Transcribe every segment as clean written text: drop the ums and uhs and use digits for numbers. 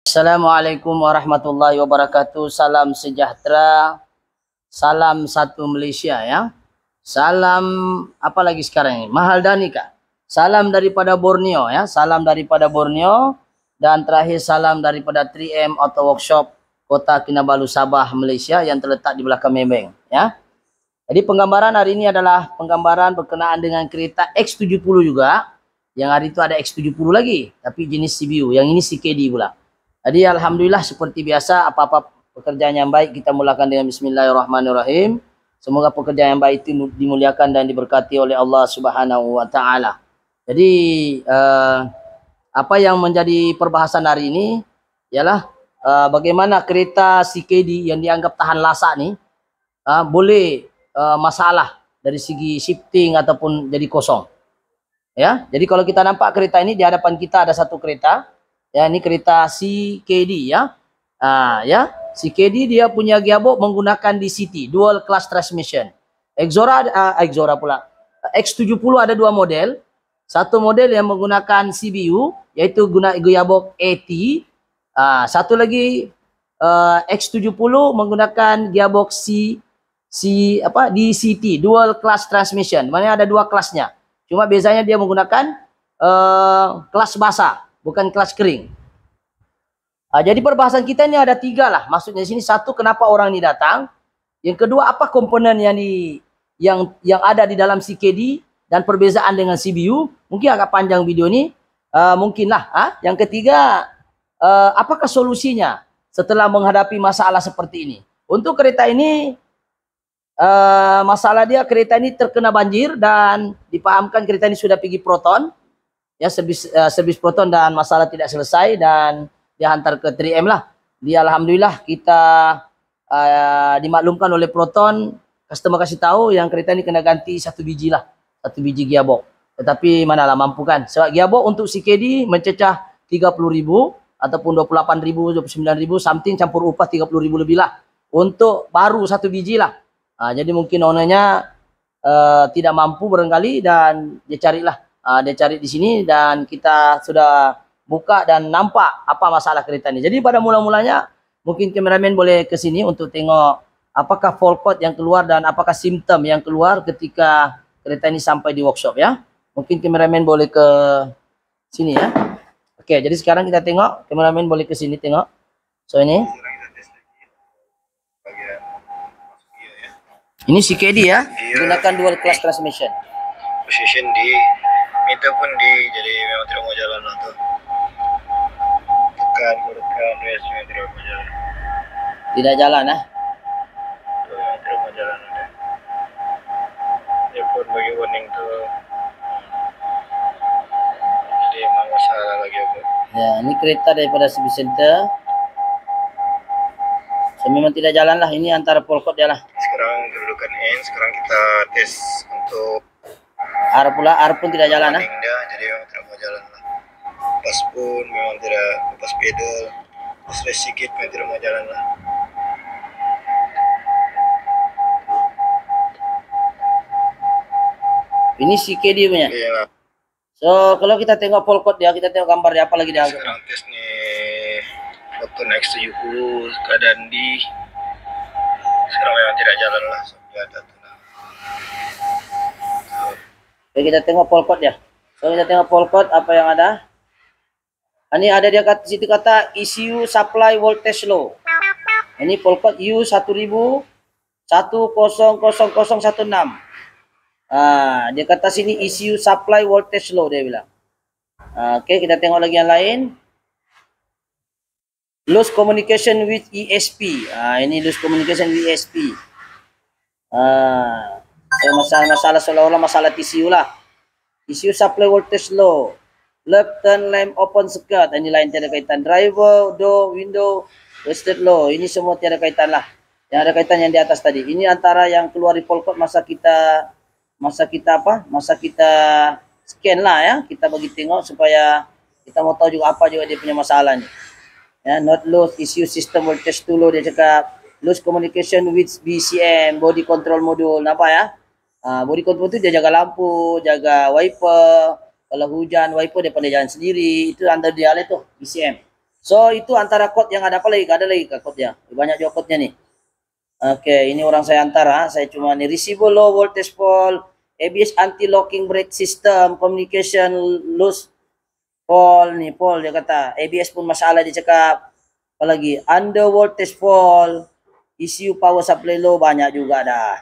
Assalamualaikum warahmatullahi wabarakatuh. Salam sejahtera. Salam satu Malaysia ya. Salam apa lagi sekarang ini? Mahaldani Kak. Salam daripada Borneo ya. Salam daripada Borneo dan terakhir salam daripada 3M Auto Workshop Kota Kinabalu Sabah Malaysia yang terletak di belakang Maybank ya. Jadi penggambaran hari ini adalah penggambaran berkenaan dengan kereta X70 juga. Yang hari itu ada X70 lagi tapi jenis CBU. Yang ini CKD pula. Jadi alhamdulillah seperti biasa apa-apa pekerjaan yang baik kita mulakan dengan bismillahirrahmanirrahim. Semoga pekerjaan yang baik itu dimuliakan dan diberkati oleh Allah Subhanahu wa taala. Jadi apa yang menjadi perbahasan hari ini ialah bagaimana kereta CKD yang dianggap tahan lasak ni boleh masalah dari segi shifting ataupun jadi kosong. Ya, jadi kalau kita nampak kereta ini di hadapan kita ada satu kereta. Ya, ini kereta CKD ya. Ya, CKD dia punya gearbox menggunakan DCT, dual clutch transmission. Exora pula. X70 ada dua model. Satu model yang menggunakan CBU yaitu guna gearbox AT. Satu lagi X70 menggunakan gearbox DCT, dual clutch transmission. Mana ada dua kelasnya. Cuma bezanya dia menggunakan kelas basah, bukan kelas kering. Jadi perbahasan kita ini ada tiga lah. Maksudnya di sini satu, kenapa orang ini datang. Yang kedua, apa komponen yang ada di dalam CKD dan perbezaan dengan CBU. Mungkin agak panjang video ini. Mungkinlah. Yang ketiga, apakah solusinya setelah menghadapi masalah seperti ini. Untuk kereta ini, masalah dia kereta ini terkena banjir dan dipahamkan kereta ini sudah pergi Proton. Ya, servis Proton dan masalah tidak selesai dan dihantar ke 3M lah. Dia alhamdulillah kita dimaklumkan oleh Proton, customer kasih tahu yang kereta ini kena ganti satu biji gearbox. Tetapi manalah mampu kan. Sebab gearbox untuk CKD mencecah 30.000 ataupun 28.000, 29.000 something, campur upah 30.000 lebih lah. Untuk baru satu biji lah. Jadi mungkin ownernya tidak mampu barangkali dan dia carilah. Dia cari di sini dan kita sudah buka dan nampak apa masalah kereta ini. Jadi pada mula-mulanya mungkin kameramen boleh ke sini untuk tengok apakah fault code yang keluar dan apakah simptom yang keluar ketika kereta ini sampai di workshop ya. Mungkin kameramen boleh ke sini ya. Oke, jadi sekarang kita tengok, kameramen boleh ke sini tengok. So ini CKD ya, gunakan dual clutch transmission. Position di itu pun jadi memang tidak mau jalan lah tuh. Tekan, rest memang tidak mau jalan. Tidak jalan Tuh, tidak mau jalan ada. Dia pun bagi warning tuh. Jadi memang masalah lagi aku. Ya, ini kereta daripada service center. So, memang tidak jalan lah. Ini antara polkot dia lah. Sekarang kedudukan N. Sekarang kita tes untuk R pula, R pun tidak jalan dia, jadi memang tidak mau jalan lah. Pas pun memang tidak, pas pedal, pas rest sedikit memang tidak mau jalan lah. Ini CKD punya. Iya lah. So kalau kita tengok polkot dia, kita tengok gambar dia apa lagi dia. Sekarang tes nih Proton X70 keadaan di sekarang memang tidak jalan lah. So, ada tuh lah. Oke, kita tengok polkot dia. So kita tengok polkot apa yang ada. Ini ada dia kata situ kata ECU supply voltage low. Ini polkot U1000 100016. Dia kata sini ECU supply voltage low dia bilang. Oke, kita tengok lagi yang lain. Loose communication with ESP. Ini loose communication with ESP. Masalah seolah-olah masalah TCU lah. ECU supply voltage low. Left turn lamp open circuit. Ini lain tiada kaitan. Driver, door, window, wasted low. Ini semua tiada kaitan lah. Yang ada kaitan yang di atas tadi. Ini antara yang keluar di polkot masa kita scan lah ya. Kita bagi tengok supaya kita mau tahu juga apa juga dia punya masalah ni. Ya, not low ECU system voltage too low dia cakap. Loose communication with BCM, body control module. Nampak ya? Body control tu dia jaga lampu, jaga wiper. Kalau hujan, wiper dia pandai jalan sendiri. Itu under dia lah tu, BCM. So itu antara code yang ada apa lagi? Ada lagi code-nya. Banyak juga code-nya nih. Oke, ini orang saya antara. Saya cuma nih receivable low voltage fault, ABS anti locking brake system, communication loose fault nih, fault dia kata. ABS pun masalah dia cakap. Apalagi under voltage fault, ECU power supply low, banyak juga dah.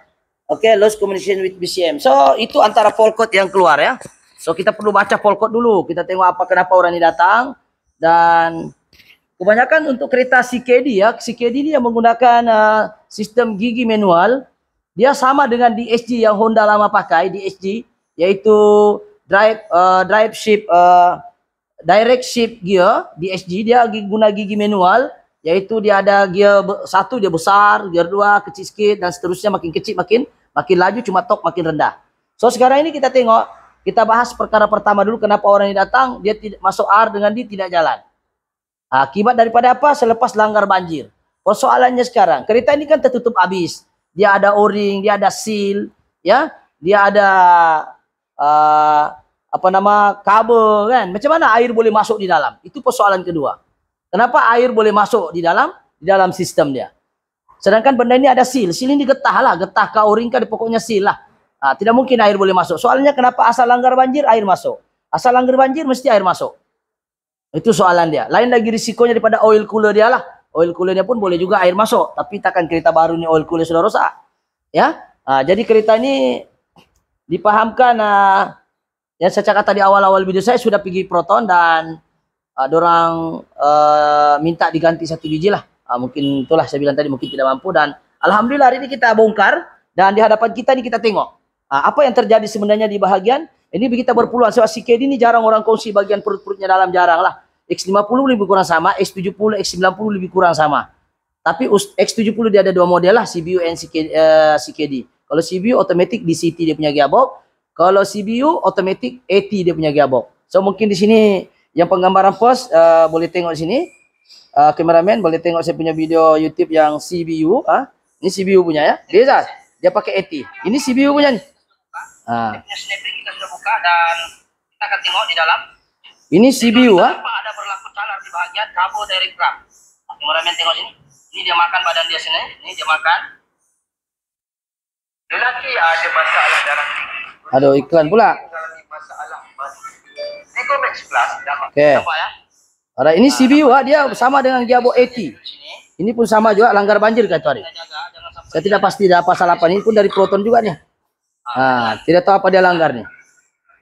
Oke, lost communication with BCM. So itu antara fault code yang keluar ya. So kita perlu baca fault code dulu. Kita tengok apa kenapa orang ini datang. Dan kebanyakan untuk kereta CKD ya, CKD ini yang menggunakan sistem gigi manual, dia sama dengan DSG yang Honda lama pakai, DSG, yaitu direct shift gear, DSG, dia guna gigi manual, yaitu dia ada gear satu dia besar, gear dua kecil sedikit, dan seterusnya makin kecil makin laju, cuma torque makin rendah. So sekarang ini kita tengok, kita bahas perkara pertama dulu, kenapa orang ini datang, dia tidak masuk R dengan dia tidak jalan. Akibat daripada apa? Selepas langgar banjir. Persoalannya sekarang, kereta ini kan tertutup habis. Dia ada o-ring, dia ada seal, ya, dia ada kabel kan. Macam mana air boleh masuk di dalam? Itu persoalan kedua. Kenapa air boleh masuk di dalam sistem dia? Sedangkan benda ini ada seal. Seal ini getah lah, getah ke o-ring kan, pokoknya seal lah. Tidak mungkin air boleh masuk. Soalnya kenapa asal langgar banjir air masuk? Asal langgar banjir mesti air masuk. Itu soalan dia. Lain lagi risikonya daripada oil cooler dia lah. Oil coolernya pun boleh juga air masuk. Tapi takkan kereta baru ni oil cooler sudah rosak. Ya, jadi kereta ini dipahamkan. Yang saya cakap tadi awal-awal video saya sudah pergi Proton dan dorang minta diganti 1 biji lah. Mungkin itulah saya bilang tadi, mungkin tidak mampu. Dan alhamdulillah hari ini kita bongkar. Dan di hadapan kita ni kita tengok. Apa yang terjadi sebenarnya di bahagian ini kita berpeluang. Sebab CKD ini jarang orang kongsi bagian perut-perutnya dalam, jarang lah. X50 lebih kurang sama, X70, X90 lebih kurang sama. Tapi X70 dia ada 2 model lah, CBU and CKD. Kalau CBU automatic DCT dia punya gearbox. Kalau CBU automatic AT dia punya gearbox. So mungkin di sini yang penggambaran post boleh tengok di sini. Kameraman boleh tengok saya punya video YouTube yang CBU. Ini CBU punya ya. Dia pakai AT. Ini CBU punya nih. Dia punya snapping kita sudah buka dan kita akan tengok di dalam. Ini CBU ada berlaku calar di bahagian kabel dari crank. Kameramen tengok sini. Ini dia makan badan dia sini. Ini dia makan. Lelaki ada masalah darah tinggi. Aduh, iklan pula. Oke. Ada ini CBU dia sama dengan gearbox AT. Ini pun sama juga langgar banjir kan tadi. Saya tidak pasti ada apa salah apa, ini pun dari Proton juga nih. Tidak tahu apa dia langgar nih.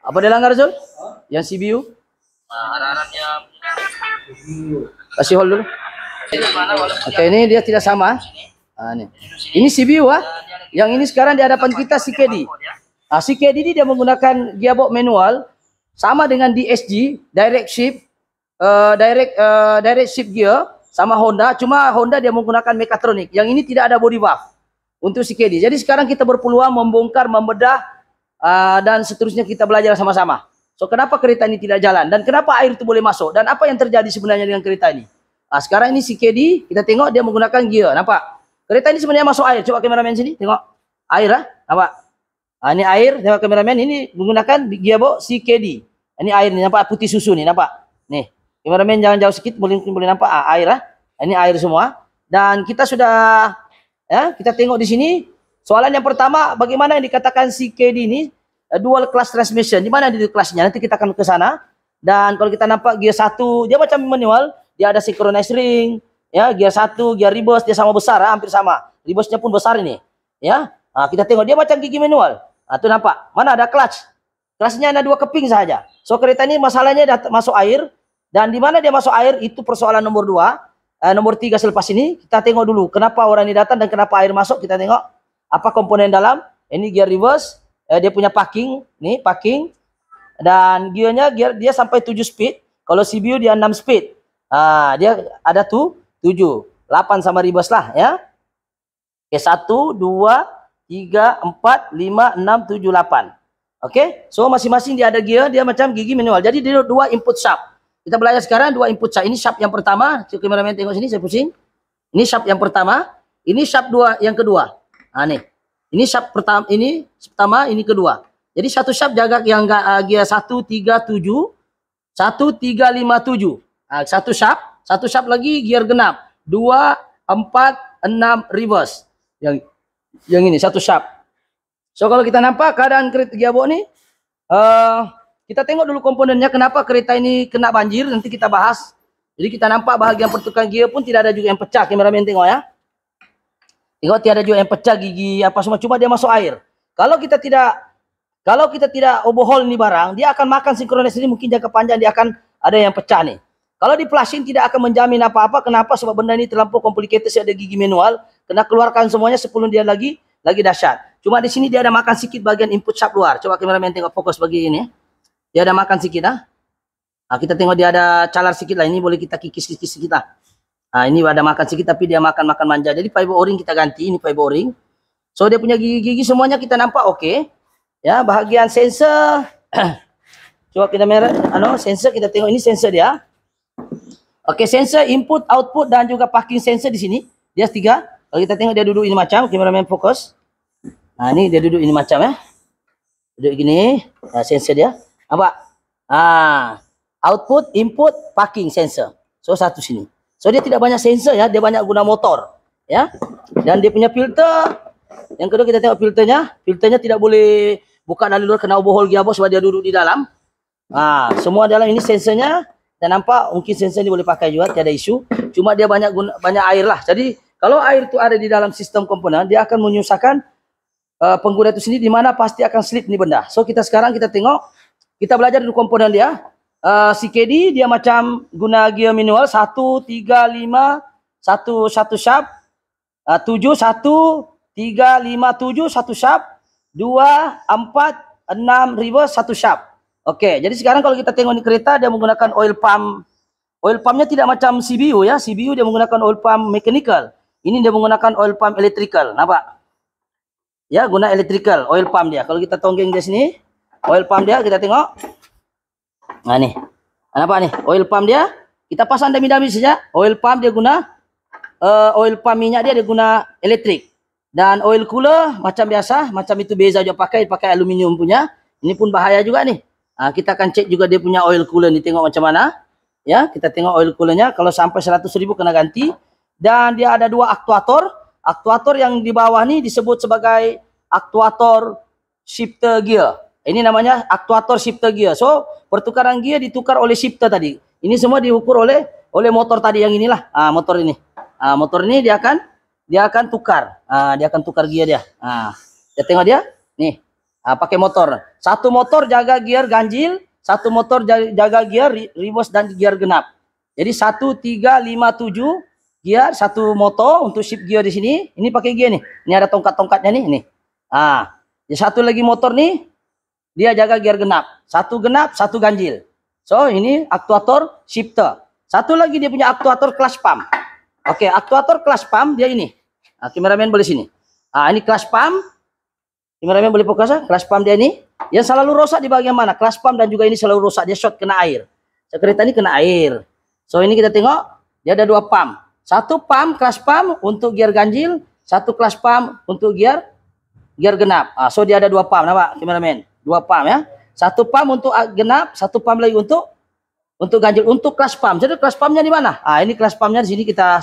Apa dia langgar Zul? Yang CBU? Kasih hold dulu. Oke, ini dia tidak sama. Nih. Ini CBU Yang ini sekarang di hadapan kita CKD. CKD ini dia menggunakan gearbox manual sama dengan DSG, direct shift gear sama Honda, cuma Honda dia menggunakan mekatronik. Yang ini tidak ada body buff untuk CKD. Jadi sekarang kita berpeluang membongkar, membedah dan seterusnya kita belajar sama-sama. So kenapa kereta ini tidak jalan dan kenapa air itu boleh masuk dan apa yang terjadi sebenarnya dengan kereta ini? Sekarang ini CKD kita tengok dia menggunakan gear, nampak? Kereta ini sebenarnya masuk air. Coba kameramen sini tengok air nampak? Ini air, tengok kameramen, ini menggunakan gearbox CKD. Ini air nih, nampak putih susu nih, nampak? Nih, kameramen jangan jauh sedikit, boleh nampak air Ini air semua. Dan kita sudah kita tengok di sini. Soalan yang pertama, bagaimana yang dikatakan CKD ini dual class transmission? Di mana di kelasnya? Nanti kita akan ke sana. Dan kalau kita nampak gear 1, dia macam manual, dia ada synchronized ring, ya, gear 1, gear reverse dia sama besar, hampir sama. Reverse-nya pun besar ini, ya. Kita tengok dia macam gigi manual. Tuh nampak. Mana ada clutch? Clutch-nya ada 2 keping saja. So kereta ini masalahnya masuk air, dan di mana dia masuk air itu persoalan nomor 2. Nomor 3 selepas ini kita tengok dulu kenapa orang ini datang dan kenapa air masuk. Kita tengok apa komponen dalam. Ini gear reverse, dia punya parking, nih parking, dan gearnya dia sampai 7 speed. Kalau CBU dia 6 speed. Dia ada tuh 7, 8 sama reverse lah ya. Oke, 1, 2, 3, 4, 5, 6, 7, 8. Oke, so masing-masing dia ada gear, dia macam gigi manual. Jadi dia 2 input shaft. Kita belajar sekarang 2 input shaft. Ini shaft yang pertama. Coba kameramen tengok sini, saya pusing. Ini shaft yang pertama. Ini shaft yang kedua. Nih. Ini shaft pertama, ini kedua. Jadi satu shaft jaga yang gear 1, 3, 7. 1, 3, 5, 7. Satu shaft. Satu shaft lagi gear genap. 2, 4, 6 reverse. Yang ini satu shaft. So kalau kita nampak keadaan kereta gearbox nih, kita tengok dulu komponennya kenapa kereta ini kena banjir, nanti kita bahas. Jadi kita nampak bahagian pertukaran gear pun tidak ada juga yang pecah, kameramen tengok ya. Tengok tiada juga yang pecah gigi apa semua, cuma dia masuk air. Kalau kita tidak overhaul ini barang, dia akan makan sinkronis ini mungkin jangka panjang dia akan ada yang pecah nih. Kalau di flushing tidak akan menjamin apa-apa. Kenapa? Sebab benda ini terlampau complicated, ada gigi manual, kena keluarkan semuanya sebelum dia lagi dahsyat. Cuma di sini dia ada makan sedikit bagian input shaft luar. Coba kameramen tengok fokus bagi ini ya. Dia ada makan sedikit kita tengok dia ada calar sedikit lah, ini boleh kita kikis sedikit lah. Ini ada makan sedikit tapi dia makan manja. Jadi fiber o-ring kita ganti, ini fiber o-ring. So dia punya gigi-gigi semuanya kita nampak oke. Ya, bahagian sensor coba kita sensor kita tengok, ini sensor dia. Oke, sensor input, output dan juga parking sensor di sini. Dia 3. Kalau kita tengok dia duduk ini macam, kameramen fokus. Ini dia duduk ini macam ya. Duduk gini, sensor dia. Apa? Output, input, parking sensor. So satu sini. So dia tidak banyak sensor ya, dia banyak guna motor ya. Dan dia punya filter. Yang kedua kita tengok filternya. Filternya tidak boleh buka dari luar, kena overhaul gearbox sebab dia duduk di dalam. Semua dalam ini sensornya. Dan nampak mungkin sensor ini boleh pakai juga, tiada isu. Cuma dia banyak air lah. Jadi kalau air itu ada di dalam sistem komponen, dia akan menyusahkan pengguna itu sendiri, di mana pasti akan slip nih benda. So sekarang kita tengok, kita belajar dulu komponen dia. CKD dia macam guna gear manual 1, 3, 5, 1 shaft, 7, 1, 3, 5, 7, 1 shaft, 2, 4, 6 reverse, 1 shaft. Oke, jadi sekarang kalau kita tengok ini kereta dia menggunakan oil pump. Oil pumpnya tidak macam CBU ya. CBU dia menggunakan oil pump mechanical. Ini dia menggunakan oil pump electrical. Nampak? Ya, guna electrical oil pump dia. Kalau kita tonggeng di sini, oil pump dia kita tengok. Nih. Nampak nih? Oil pump dia kita pasang dami-dami saja. Oil pump dia guna oil pump minyak dia guna elektrik. Dan oil cooler macam biasa, macam itu beza juga pakai aluminium punya. Ini pun bahaya juga nih. Kita akan cek juga dia punya oil cooler ni, tengok macam mana. Ya, kita tengok oil coolernya kalau sampai 100.000 kena ganti. Dan dia ada 2 aktuator. Aktuator yang di bawah ni disebut sebagai aktuator shifter gear. Ini namanya aktuator shifter gear. So, pertukaran gear ditukar oleh shifter tadi. Ini semua diukur oleh motor tadi yang inilah. Motor ini. Motor ini dia akan tukar. Dia akan tukar gear dia. Kita tengok dia. Nih. Pakai motor. Satu motor jaga gear ganjil, satu motor jaga gear reverse dan gear genap. Jadi 1, 3, 5, 7 gear, satu motor untuk shift gear di sini. Ini pakai gear nih. Ini ada tongkat-tongkatnya nih. Jadi satu lagi motor nih, dia jaga gear genap. Satu genap, satu ganjil. So ini aktuator shifter. Satu lagi dia punya aktuator clutch pump. Oke, aktuator clutch pump dia ini. Kameramen boleh sini. Ini clutch pump. Kameramen boleh fokus clutch pump dia ini. Yang selalu rosak di bagian mana? Clutch pump dan juga ini selalu rosak. Dia short kena air. Kereta ini kena air. So ini kita tengok dia ada 2 pump. Satu pump clutch pump untuk gear ganjil, satu clutch pump untuk gear genap. So dia ada 2 pump, nampak kameramen? 2 pump ya. Satu pump untuk genap, satu pump lagi untuk ganjil, untuk clutch pump. Jadi clutch pumpnya di mana? Ini clutch pumpnya di sini, kita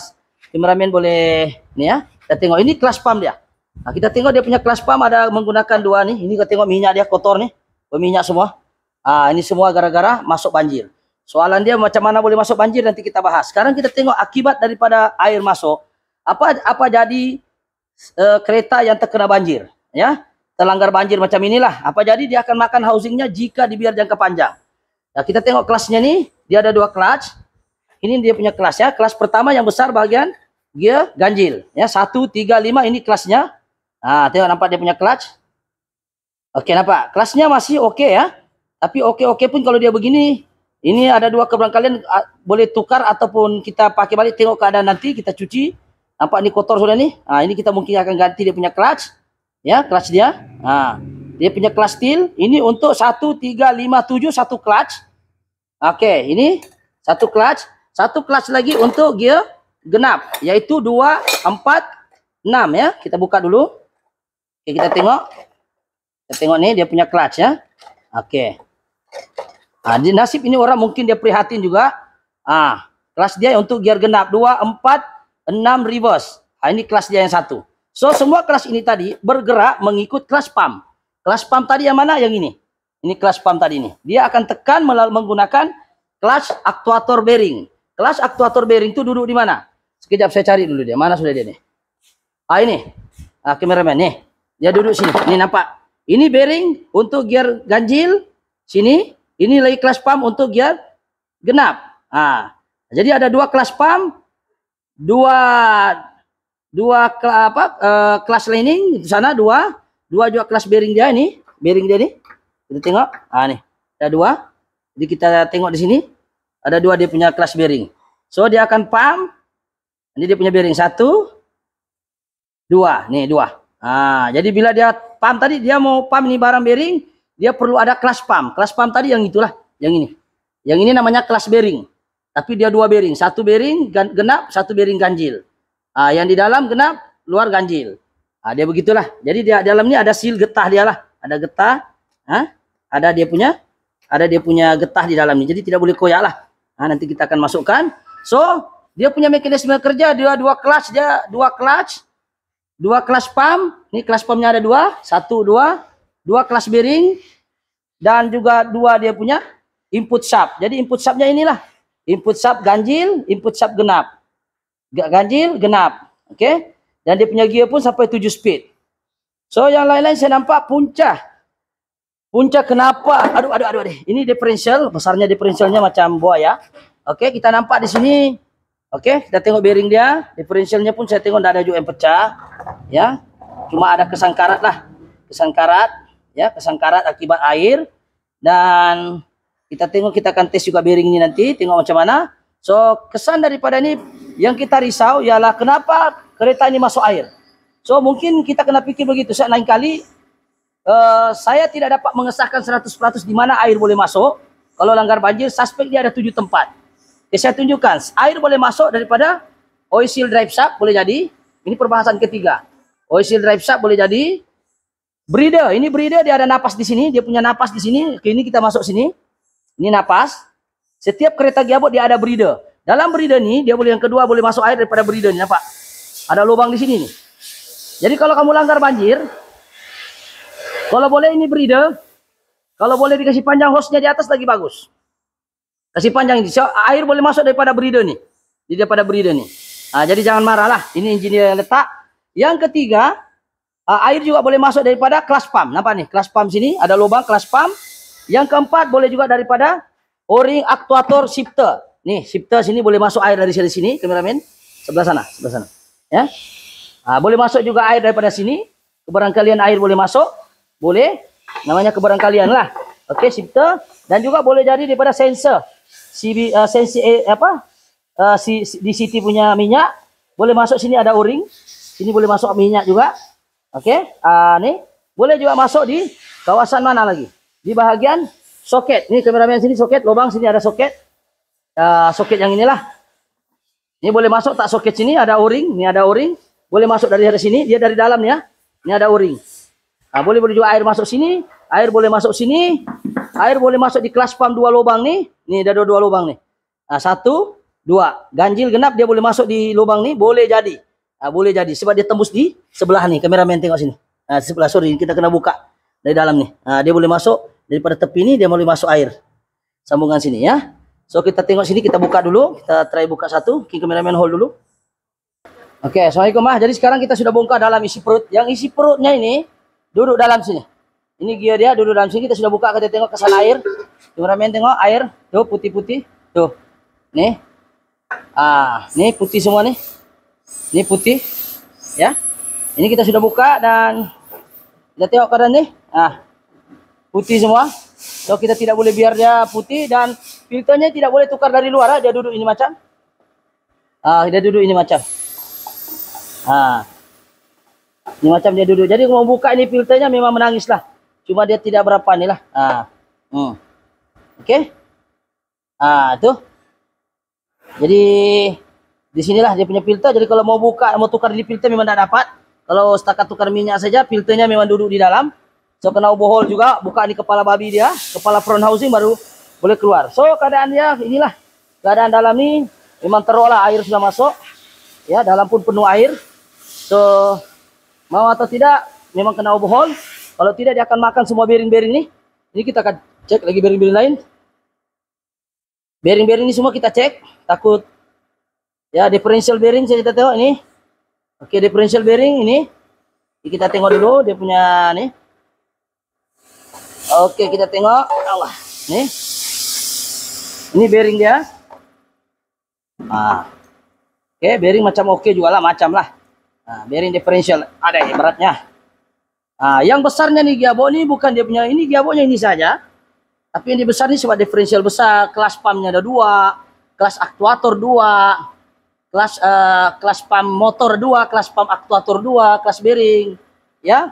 kameramen boleh nih ya. Kita tengok ini clutch pump dia. Kita tengok dia punya clutch pump ada menggunakan 2 nih. Ini kita tengok minyak dia kotor nih. Berminyak semua. Ini semua gara-gara masuk banjir. Soalan dia macam mana boleh masuk banjir nanti kita bahas. Sekarang kita tengok akibat daripada air masuk. Apa jadi kereta yang terkena banjir, ya? Terlanggar banjir macam inilah. Apa jadi dia akan makan housingnya jika dibiar jangka panjang. Kita tengok kelasnya nih, dia ada 2 kelas. Ini dia punya kelas ya. Kelas pertama yang besar bagian gear ganjil ya, 1, 3, 5 ini kelasnya. Tengok nampak dia punya clutch. Oke, nampak kelasnya masih oke ya. Tapi oke pun kalau dia begini, ini ada 2 keberangkalian, boleh tukar ataupun kita pakai balik. Tengok keadaan nanti kita cuci. Nampak ini kotor sudah nih. Ini kita mungkin akan ganti dia punya clutch. Ya, clutch dia. Dia punya clutch steel. Ini untuk 1, 3, 5, 7 satu clutch. Oke, ini satu clutch. Satu clutch lagi untuk gear genap, yaitu 2, 4, 6 ya. Kita buka dulu. Oke, kita tengok. Kita tengok nih dia punya clutch ya. Oke. Di nasib ini orang mungkin dia prihatin juga. Kelas dia untuk gear genap 2, 4, 6 reverse. Nah, ini kelas dia yang 1. So semua kelas ini tadi bergerak mengikut kelas pump. Kelas pump tadi yang mana? Yang ini. Ini kelas pump tadi ini. Dia akan tekan menggunakan kelas aktuator bearing. Kelas aktuator bearing itu duduk di mana? Sekejap saya cari dulu dia. Mana sudah dia nih? Ini. Kameramen nih. Dia duduk sini. Ini nampak. Ini bearing untuk gear ganjil. Sini. Ini lagi kelas pump untuk gear genap. Jadi ada 2 kelas pump. Kelas lining di sana 2 juga kelas bearing dia ini, bearing dia nih. Kita tengok, nih ada 2. Jadi kita tengok di sini ada 2 dia punya kelas bearing. So dia akan pump. Ini dia punya bearing 1, 2, nih 2. Jadi bila dia pump tadi, dia mau pump ini barang bearing, dia perlu ada kelas pump. Kelas pump tadi yang itulah, yang ini. Yang ini namanya kelas bearing. Tapi dia 2 bearing, 1 bearing genap, 1 bearing ganjil. Yang di dalam genap, luar ganjil. Dia begitulah. Jadi di dalam ini ada seal getah dia lah. Ada getah. Ada dia punya getah di dalam ini. Jadi tidak boleh koyak lah. Nanti kita akan masukkan. So dia punya mekanisme kerja dia 2 clutch, dia 2 clutch pump. Ini clutch pumpnya ada 2, 1, 2 clutch bearing dan juga 2 dia punya input shaft. Jadi input shaftnya inilah. Input shaft ganjil, input shaft genap. Ganjil, genap. Oke. Dan dia punya gear pun sampai 7 speed. So yang lain-lain saya nampak punca. Punca kenapa? Aduh. Ini differential, besarnya differentialnya macam buaya. Oke, kita nampak di sini. Oke, kita tengok bearing dia. Differentialnya pun saya tengok tidak ada juga yang pecah. Ya. Cuma ada kesangkarat lah. Kesangkarat akibat air. Dan kita tengok, kita akan tes juga bearing ini nanti. Tengok macam mana. So kesan daripada ini yang kita risau ialah kenapa kereta ini masuk air. So mungkin kita kena pikir begitu. Lain kali saya tidak dapat mengesahkan 100% di mana air boleh masuk. Kalau langgar banjir, suspek dia ada 7 tempat. Saya tunjukkan, air boleh masuk daripada oil seal drive shaft, boleh jadi. Ini perbahasan ketiga. Oil seal drive shaft boleh jadi. Breather, ini breather dia ada napas di sini, dia punya napas di sini. Ini kita masuk sini. Ini napas. Setiap kereta gearbox dia ada breather. Dalam breather ni dia boleh, yang kedua boleh masuk air daripada breather ni, nampak? Ada lubang di sini nih. Jadi kalau kamu langgar banjir, kalau boleh ini breather, kalau boleh dikasih panjang hose-nya di atas lagi bagus. Kasih panjang ini, air boleh masuk daripada breather nih. Daripada breather nih. Jadi jangan marah lah. Ini engineer yang letak. Yang ketiga, air juga boleh masuk daripada clutch pump. Nampak nih, clutch pump sini ada lubang clutch pump. Yang keempat boleh juga daripada O-ring aktuator shifter. Nih, shifter sini boleh masuk air dari sini, kameramen. Sebelah sana. Ya. Boleh masuk juga air daripada sini. Kebarangkalian air boleh masuk. Boleh. Namanya kebarangkalian lah. Oke, shifter. Dan juga boleh jadi daripada sensor. DCT punya minyak. Boleh masuk sini ada O-ring. Sini boleh masuk minyak juga. Oke. Nih. Boleh juga masuk di kawasan mana lagi? Di bahagian soket. Ini kameramen sini soket, lubang sini ada soket. Soket yang inilah. Ini boleh masuk tak soket sini ada O-ring, ini ada O-ring. Boleh masuk dari sini, dia dari dalam ya. Ini ada O-ring. Boleh juga air masuk sini, air boleh masuk sini. Air boleh masuk di clutch pump 2 lubang nih. Nih ada 2 lubang nih. 1, 2. Ganjil genap dia boleh masuk di lubang nih, boleh jadi. Boleh jadi sebab dia tembus di sebelah nih. Kameramen tengok sini. Sebelah, sorry, kita kena buka dari dalam nih. Dia boleh masuk daripada tepi ini, dia boleh masuk air. Sambungan sini ya. So kita tengok sini, kita buka dulu. Kita try buka satu. Kameramen hold dulu. Oke, assalamualaikum Jadi sekarang kita sudah bongkar dalam isi perut. Yang isi perutnya ini duduk dalam sini. Ini gear dia duduk dalam sini. Kita sudah buka, kita tengok kesan air. Kameramen tengok air. Tuh putih-putih. Tuh. Nih. Nih putih semua nih. Ini putih. Ya. Ini kita sudah buka dan kita tengok keadaan nih. Putih semua. So kita tidak boleh biar dia putih dan filternya tidak boleh tukar dari luar. Dia duduk ini macam. Dia duduk ini macam. Ini macam dia duduk. Jadi kalau mau buka ini filternya memang menangis lah. Cuma dia tidak berapa nih lah. Oke. Tuh. Jadi di sinilah dia punya filter. Jadi kalau mau buka, mau tukar di filter memang tidak dapat. Kalau setakat tukar minyak saja, filternya memang duduk di dalam. So kena overhaul juga, buka di kepala babi dia, kepala front housing baru boleh keluar. So keadaan dia inilah. Keadaan dalam ni memang teruk lah, air sudah masuk. Ya, dalam pun penuh air. So, mau atau tidak, memang kena overhaul. Kalau tidak, dia akan makan semua bearing-bearing ini. Ini kita akan cek lagi bearing-bearing lain. Bearing-bearing ini semua kita cek. Takut, ya, differential bearing saya kita tengok ini. Oke, differential bearing ini. Kita tengok dulu dia punya nih. Oke, kita tengok. Allah, nih. Ini bearing dia. Oke, bearing macam oke juga lah, macam lah. Bearing differential ada ya beratnya. Yang besarnya nih gearbox ini bukan dia punya, ini gearboxnya ini saja. Tapi yang besar ini sebab differential besar, kelas pumpnya ada 2, kelas aktuator 2, kelas pump motor 2, kelas pump aktuator 2, kelas bearing, ya,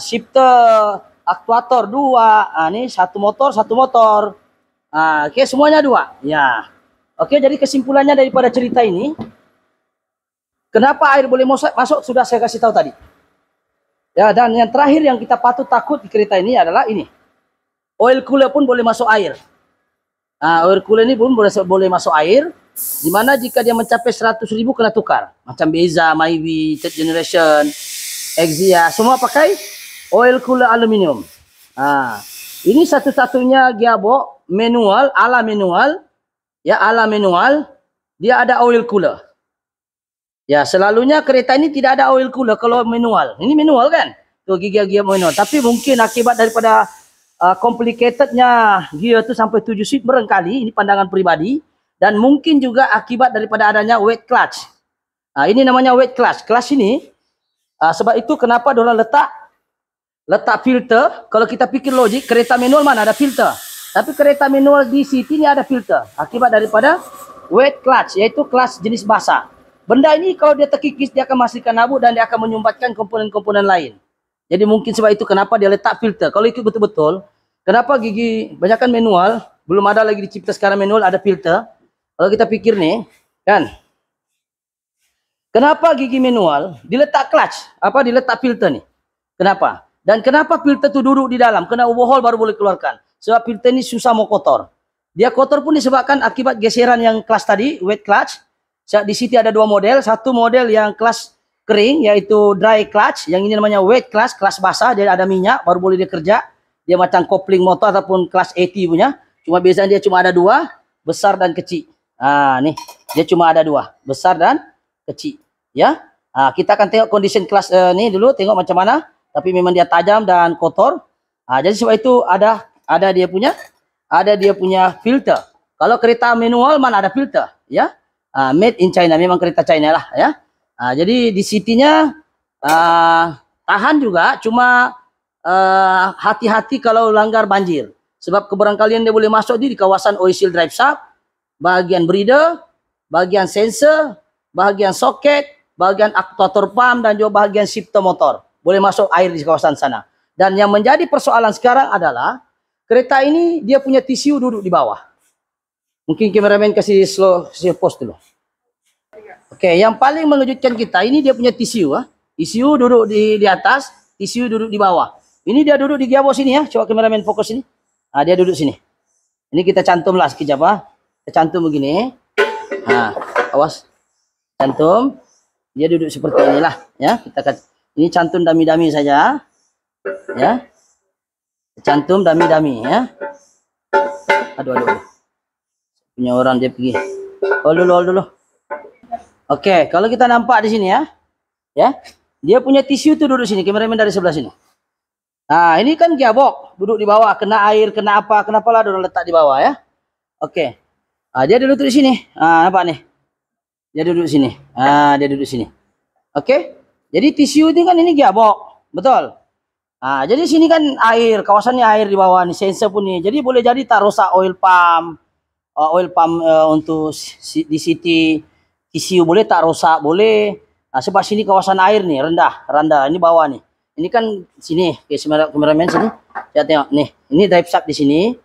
shifter, aktuator 2. Ini satu motor. Oke, semuanya 2. Ya. Oke, jadi kesimpulannya daripada cerita ini, kenapa air boleh masuk sudah saya kasih tahu tadi. Ya, dan yang terakhir yang kita patut takut di kereta ini adalah ini. Oil cooler pun boleh masuk air. Oil cooler ini pun boleh masuk air. Dimana jika dia mencapai 100.000 kena tukar. Macam Beza, Myvi, third generation, Exia, semua pakai oil cooler aluminium. Ini satu-satunya gearbox manual, ala manual. Ya, ala manual, dia ada oil cooler. Ya, selalunya kereta ini tidak ada oil cooler kalau manual. Ini manual kan? Tuh gear manual. Tapi mungkin akibat daripada complicatednya gear itu sampai 7 speed barangkali, ini pandangan pribadi. Dan mungkin juga akibat daripada adanya wet clutch. Ini namanya wet clutch. Clutch ini, sebab itu kenapa dorang letak filter. Kalau kita pikir logik, kereta manual mana ada filter. Tapi kereta manual di City ini ada filter. Akibat daripada wet clutch, yaitu clutch jenis basah. Benda ini kalau dia terkikis, dia akan menghasilkan abu dan dia akan menyumbatkan komponen-komponen lain. Jadi mungkin sebab itu kenapa dia letak filter. Kalau ikut betul-betul, kenapa gigi, banyakkan manual, belum ada lagi dicipta sekarang manual, ada filter. Kalau kita pikir nih, kan. Kenapa gigi manual diletak clutch? Diletak filter nih? Kenapa? Dan kenapa filter itu duduk di dalam? Kena overhaul baru boleh keluarkan. Sebab filter ini susah mau kotor. Dia kotor pun disebabkan akibat geseran yang clutch tadi, wet clutch. Di sini ada 2 model. Satu model yang clutch kering, yaitu dry clutch. Yang ini namanya wet clutch basah. Dia ada minyak, baru boleh dia kerja. Dia macam kopling motor ataupun clutch 80 punya. Cuma biasanya dia cuma ada 2, besar dan kecil. Nih, dia cuma ada 2, besar dan kecil. Ya, kita akan tengok condition clutch ni dulu, tengok macam mana. Tapi memang dia tajam dan kotor. Jadi sebab itu ada dia punya filter. Kalau kereta manual mana ada filter, ya? Made in China, memang kereta China lah, ya. Jadi di City-nya tahan juga, cuma hati-hati kalau langgar banjir. Sebab kebarangkalian dia boleh masuk di kawasan oil seal drive shaft, bahagian breather, bahagian sensor, bahagian soket, bahagian aktuator pump dan juga bahagian shifter motor. Boleh masuk air di kawasan sana. Dan yang menjadi persoalan sekarang adalah kereta ini dia punya TCU duduk di bawah. Mungkin kameramen kasih slow post dulu. Oke, yang paling mengejutkan kita ini dia punya TCU. TCU duduk di atas, TCU duduk di bawah. Ini dia duduk di gearbox sini ya. Coba kameramen fokus ini. Dia duduk sini. Ini kita cantum lah sekejap. Kita cantum begini. Awas. Cantum. Dia duduk seperti inilah ya. Ini cantum dami-dami saja. Ya. Cantum dami-dami ya. Aduh. Punya orang dia pergi. Hold dulu. Oke, kalau kita nampak di sini ya. Ya. Dia punya tisu tuh duduk sini, kameramen dari sebelah sini. Ini kan gearbox, duduk di bawah, kena air, kena apa, kenapa lah dorang letak di bawah ya. Oke. Dia duduk di sini. Nampak nih. Dia duduk di sini. Dia duduk di sini. Oke. Jadi tisu ini kan ini gearbox, betul. Jadi sini kan air, kawasannya air di bawah nih, sensor pun nih. Jadi boleh jadi tak rosak oil pump untuk di City. TCU boleh tak rosak, boleh. Sebab sini kawasan air nih, rendah. Ini bawah nih. Ini kan sini, kameramen sini. Saya tengok nih, ini drive shaft di sini.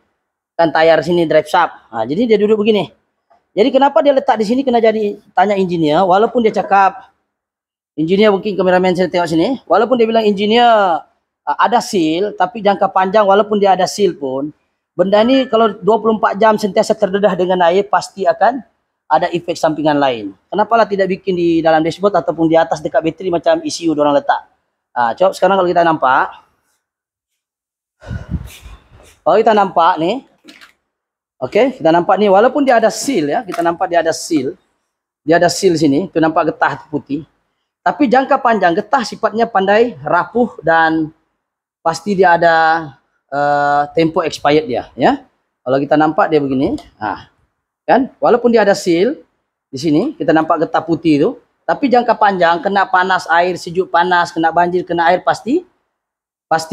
Kan tayar sini drive shaft. Jadi dia duduk begini. Jadi kenapa dia letak di sini kena jadi tanya engineer, walaupun dia cakap engineer, mungkin kameramen saya tengok sini, walaupun dia bilang engineer ada seal, tapi jangka panjang walaupun dia ada seal pun, benda ini kalau 24 jam sentiasa terdedah dengan air pasti akan ada efek sampingan lain. Kenapa lah tidak bikin di dalam dashboard ataupun di atas dekat bateri macam ECU dorang letak. Coba sekarang kalau kita nampak. Kalau kita nampak nih. Oke, kita nampak nih walaupun dia ada seal ya, kita nampak dia ada seal. Dia ada seal sini, tu nampak getah putih. Tapi jangka panjang getah sifatnya pandai rapuh dan pasti dia ada tempo expired dia ya. Kalau kita nampak dia begini. Kan? Walaupun dia ada seal di sini, kita nampak getah putih itu, tapi jangka panjang kena panas air, sejuk panas, kena banjir, kena air pasti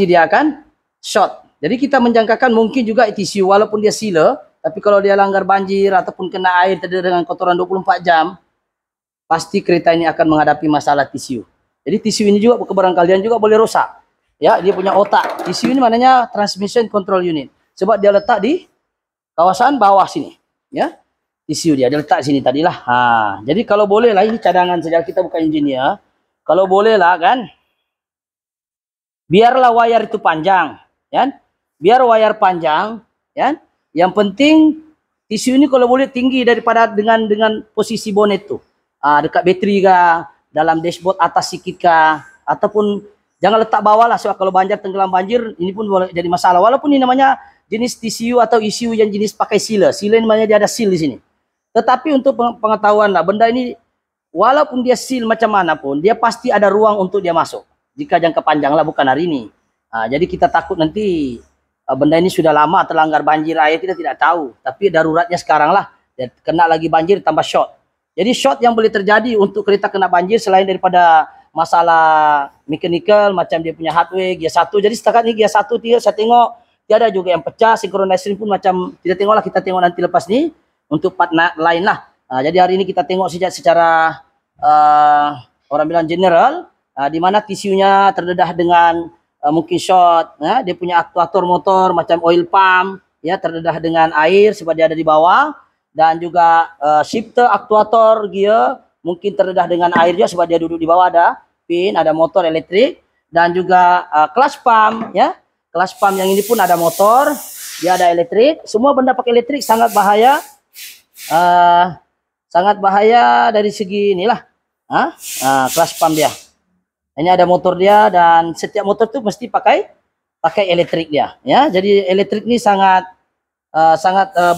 dia akan short. Jadi kita menjangkakan mungkin juga TCU walaupun dia sealer, tapi kalau dia langgar banjir ataupun kena air terdedah dengan kotoran 24 jam, pasti kereta ini akan menghadapi masalah TCU. Jadi TCU ini juga kebarangkalian juga boleh rosak. Ya, dia punya otak. TCU ini maknanya Transmission Control Unit. Sebab dia letak di kawasan bawah sini, ya. TCU dia letak sini tadilah. Jadi kalau boleh lah, ini cadangan saja, kita bukan engineer. Kalau boleh lah kan, biarlah wayar itu panjang, ya. Biar wayar panjang, ya. Yang penting TCU ini kalau boleh tinggi daripada dengan posisi bonet tuh. Dekat bateri kah, dalam dashboard atas sikit kah, ataupun jangan letak bawah lah, sebab kalau banjir tenggelam banjir ini pun boleh jadi masalah. Walaupun ini namanya jenis TCU atau ECU yang jenis pakai sealer. Sealer ini namanya dia ada seal di sini. Tetapi untuk pengetahuan lah, benda ini walaupun dia seal macam mana pun, dia pasti ada ruang untuk dia masuk. Jika jangka panjang lah, bukan hari ini. Jadi kita takut nanti benda ini sudah lama terlanggar banjir air, kita tidak tahu. Tapi daruratnya sekarang lah, kena lagi banjir tambah short. Jadi short yang boleh terjadi untuk kereta kena banjir selain daripada masalah mechanical, macam dia punya hardware, gear 1. Jadi setakat ini gear 1 saya tengok, tiada juga yang pecah, synchronizing pun macam, kita tengok lah, kita tengok nanti lepas ni, untuk part lain lah. Jadi hari ini kita tengok secara orang bilang general, di mana TCU-nya terdedah dengan mungkin short, dia punya aktuator motor macam oil pump, ya terdedah dengan air sebab dia ada di bawah, dan juga shifter aktuator gear mungkin terdedah dengan air juga sebab dia duduk di bawah, ada pin, ada motor elektrik, dan juga clutch pump, ya clutch pump yang ini pun ada motor, dia ada elektrik. Semua benda pakai elektrik sangat bahaya. Sangat bahaya dari segi inilah clutch pump dia. Ini ada motor dia, dan setiap motor tuh mesti pakai elektrik dia, ya. Jadi elektrik ini sangat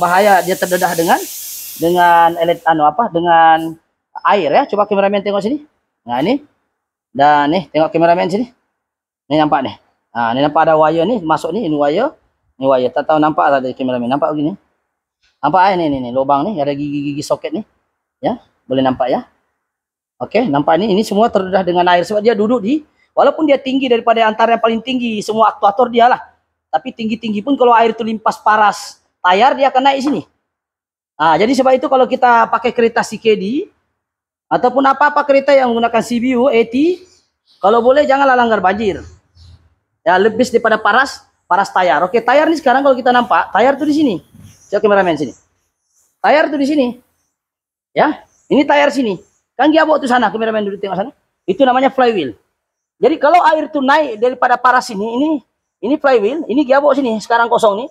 bahaya, dia terdedah dengan dengan air ya. Coba kameramen tengok sini. Nah ini, dan nih tengok kameramen sini. Ini nampak nih. Ini nampak ada wire nih masuk nih, ini wire. Ini wire. Tak tahu nampak tak dari kameramen, nampak begini. Nampak ini lubang nih, ada gigi-gigi soket nih. Ya, boleh nampak ya. Oke, nampak ini semua terdedah dengan air sebab dia duduk di, walaupun dia tinggi daripada antara yang paling tinggi semua aktuator dia lah. Tapi tinggi-tinggi pun kalau air itu limpas paras tayar, dia akan naik sini. Jadi sebab itu kalau kita pakai kereta CKD ataupun apa-apa kereta yang menggunakan CBU, AT, kalau boleh janganlah langgar banjir. Ya, lebih daripada paras tayar. Oke, tayar ini sekarang kalau kita nampak, tayar tuh di sini. Coba kameramen sini. Tayar tuh di sini. Ya, ini tayar sini. Kan gearbox tuh sana, kameramen duduk tengok sana. Itu namanya flywheel. Jadi kalau air tuh naik daripada paras ini flywheel, ini gearbox sini, sekarang kosong nih.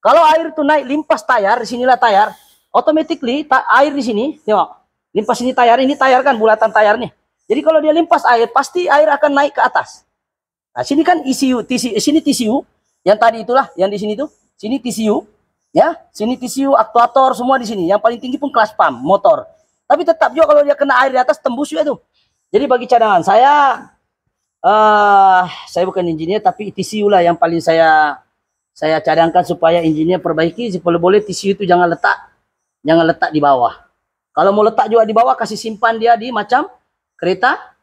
Kalau air tuh naik limpas tayar, di sinilah tayar, automatically air di sini, tengok. Limpas ini tayar kan bulatan tayar nih. Jadi kalau dia limpas air, pasti air akan naik ke atas. Nah, sini kan ECU, sini TCU, yang tadi itulah, yang di sini tuh, sini TCU, ya, sini TCU, aktuator semua di sini. Yang paling tinggi pun clutch pump, motor. Tapi tetap juga kalau dia kena air di atas tembus juga tuh. Jadi bagi cadangan saya bukan engineer, tapi TCU lah yang paling saya cadangkan supaya engineer perbaiki. Kalau boleh TCU itu jangan letak di bawah. Kalau mau letak juga di bawah, kasih simpan dia di macam kereta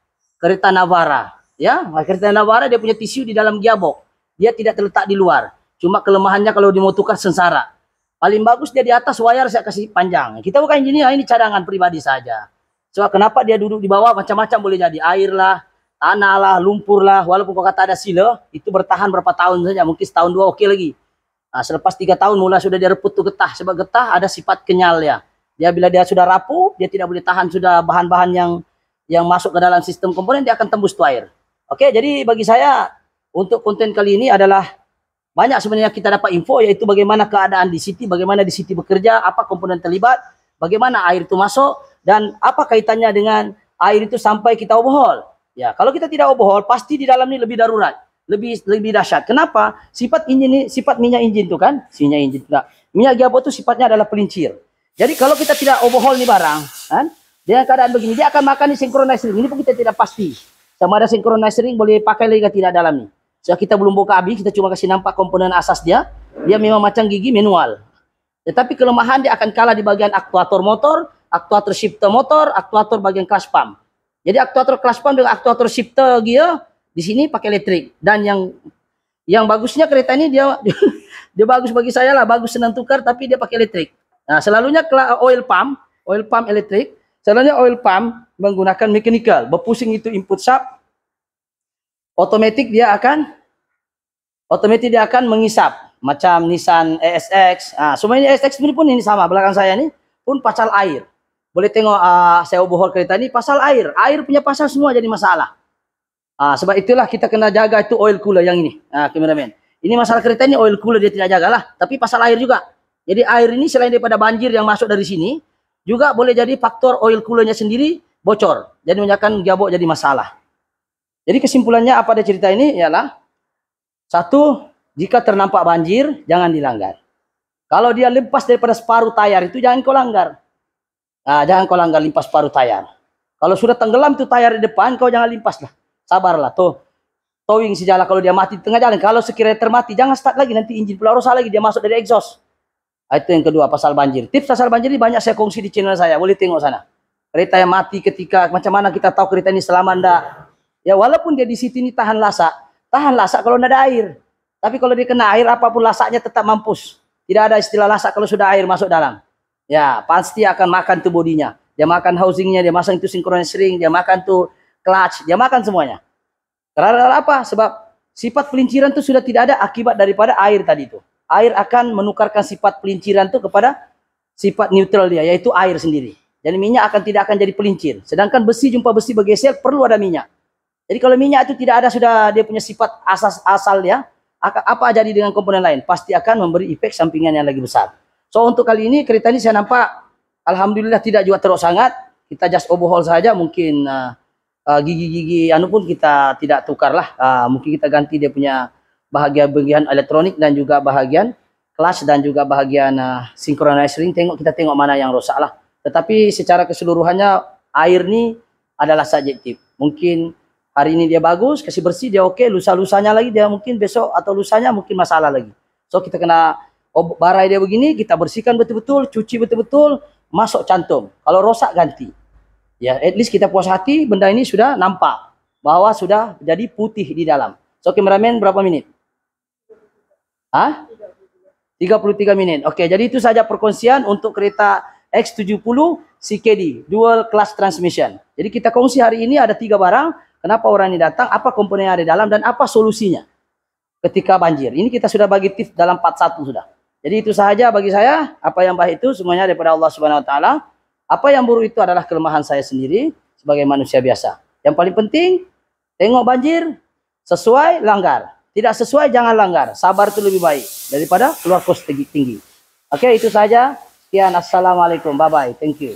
Navara, ya. Kereta Navara dia punya TCU di dalam gearbox. Dia tidak terletak di luar. Cuma kelemahannya kalau mau tukar sengsara. Paling bagus dia di atas, wayar saya kasih panjang. Kita bukan engineer, ini cadangan pribadi saja. Soal kenapa dia duduk di bawah, macam-macam boleh jadi. Air lah, tanah lah, lumpur lah. Walaupun kau kata ada sealer, itu bertahan berapa tahun saja. Mungkin setahun dua oke lagi. Selepas 3 tahun mulai sudah dia reput tuh getah. Sebab getah ada sifat kenyal ya. Dia bila dia sudah rapuh, dia tidak boleh tahan sudah bahan-bahan yang masuk ke dalam sistem komponen, dia akan tembus tuh air. Oke, jadi bagi saya untuk konten kali ini adalah banyak sebenarnya kita dapat info, yaitu bagaimana keadaan di City, bagaimana di City bekerja, apa komponen terlibat, bagaimana air itu masuk dan apa kaitannya dengan air itu sampai kita overhaul. Ya, kalau kita tidak overhaul pasti di dalam ini lebih darurat, lebih dahsyat. Kenapa? Sifat injin ini, sifat minyak injin itu kan, minyak gearbox itu sifatnya adalah pelincir. Jadi kalau kita tidak overhaul nih barang, kan, dengan keadaan begini dia akan makan di synchronizer ring. Ini pun kita tidak pasti. Sama ada synchronizer ring boleh pakai lagi atau tidak dalam nih. So, kita belum buka habis, kita cuma kasih nampak komponen asas dia. Dia memang macam gigi manual. Tetapi kelemahan dia akan kalah di bagian aktuator motor, aktuator shifter motor, aktuator bagian clutch pump. Jadi aktuator clutch pump dengan aktuator shifter gear di sini pakai elektrik. Dan yang bagusnya kereta ini dia dia bagus bagi saya lah, bagus senang tukar tapi dia pakai elektrik. Nah, selalunya oil pump elektrik, selalunya oil pump menggunakan mechanical, berpusing itu input shaft. Otomatis dia akan mengisap macam Nissan ESX. Nah, semua ini ESX ini pun ini sama belakang saya ini pun pasal air. Boleh tengok saya overhaul kereta ini pasal air. Air punya pasal semua jadi masalah. Sebab itulah kita kena jaga itu oil cooler yang ini. Kameramen. Ini masalah kereta ini oil cooler dia tidak jagalah, tapi pasal air juga. Jadi air ini selain daripada banjir yang masuk dari sini, juga boleh jadi faktor oil coolernya sendiri bocor. Jadi menyebabkan gearbox jadi masalah. Jadi kesimpulannya apa dari cerita ini ialah, satu, jika ternampak banjir, jangan dilanggar. Kalau dia limpas daripada separuh tayar itu jangan kau langgar. Jangan kau langgar limpas separuh tayar. Kalau sudah tenggelam itu tayar di depan, kau jangan limpas lah. Sabarlah, towing sejalan kalau dia mati di tengah jalan. Kalau sekiranya termati, jangan start lagi, nanti injin pula rusak lagi, dia masuk dari exhaust. Itu yang kedua, pasal banjir. Tips pasal banjir ini banyak saya kongsi di channel saya, boleh tengok sana. Kereta yang mati ketika, macam mana kita tahu kereta ini selamat enggak. Ya walaupun dia di situ ini tahan lasak kalau tidak ada air. Tapi kalau dia kena air, apapun lasaknya tetap mampus. Tidak ada istilah lasak kalau sudah air masuk dalam. Ya, pasti akan makan tuh bodinya. Dia makan housingnya, dia masang itu synchronous ring, dia makan tuh clutch, dia makan semuanya. Karena apa? Sebab sifat pelinciran itu sudah tidak ada akibat daripada air tadi itu. Air akan menukarkan sifat pelinciran itu kepada sifat neutral dia, yaitu air sendiri. Jadi minyak tidak akan jadi pelincir. Sedangkan besi jumpa besi bergeser perlu ada minyak. Jadi kalau minyak itu tidak ada, sudah dia punya sifat asal dia, apa jadi dengan komponen lain? Pasti akan memberi efek sampingan yang lagi besar. So untuk kali ini kereta ini saya nampak alhamdulillah tidak juga teruk sangat. Kita just overhaul saja, mungkin gigi-gigi pun kita tidak tukar lah. Mungkin kita ganti dia punya bahagian elektronik dan juga bahagian clutch dan juga bahagian synchronized ring. Kita tengok mana yang rusak lah. Tetapi secara keseluruhannya air ini adalah subjektif. Mungkin hari ini dia bagus, kasih bersih, dia oke. Lusa-lusanya lagi dia mungkin besok atau lusanya mungkin masalah lagi. So kita kena barai dia begini, kita bersihkan betul-betul, cuci betul-betul, masuk cantum. Kalau rosak ganti. Ya, at least kita puas hati benda ini sudah nampak bahwa sudah jadi putih di dalam. So kameramen berapa menit? 33 menit. Oke, jadi itu saja perkongsian untuk kereta X70 CKD, dual class transmission. Jadi kita kongsi hari ini ada 3 barang. Kenapa orang ini datang, apa komponen yang ada di dalam, dan apa solusinya ketika banjir. Ini kita sudah bagi tips dalam part 1 sudah. Jadi itu sahaja bagi saya. Apa yang baik itu semuanya daripada Allah Subhanahu Wa Taala. Apa yang buruk itu adalah kelemahan saya sendiri sebagai manusia biasa. Yang paling penting, tengok banjir, sesuai langgar. Tidak sesuai jangan langgar. Sabar itu lebih baik daripada keluar kos tinggi. Oke, itu saja. Sekian, assalamualaikum, bye bye, thank you.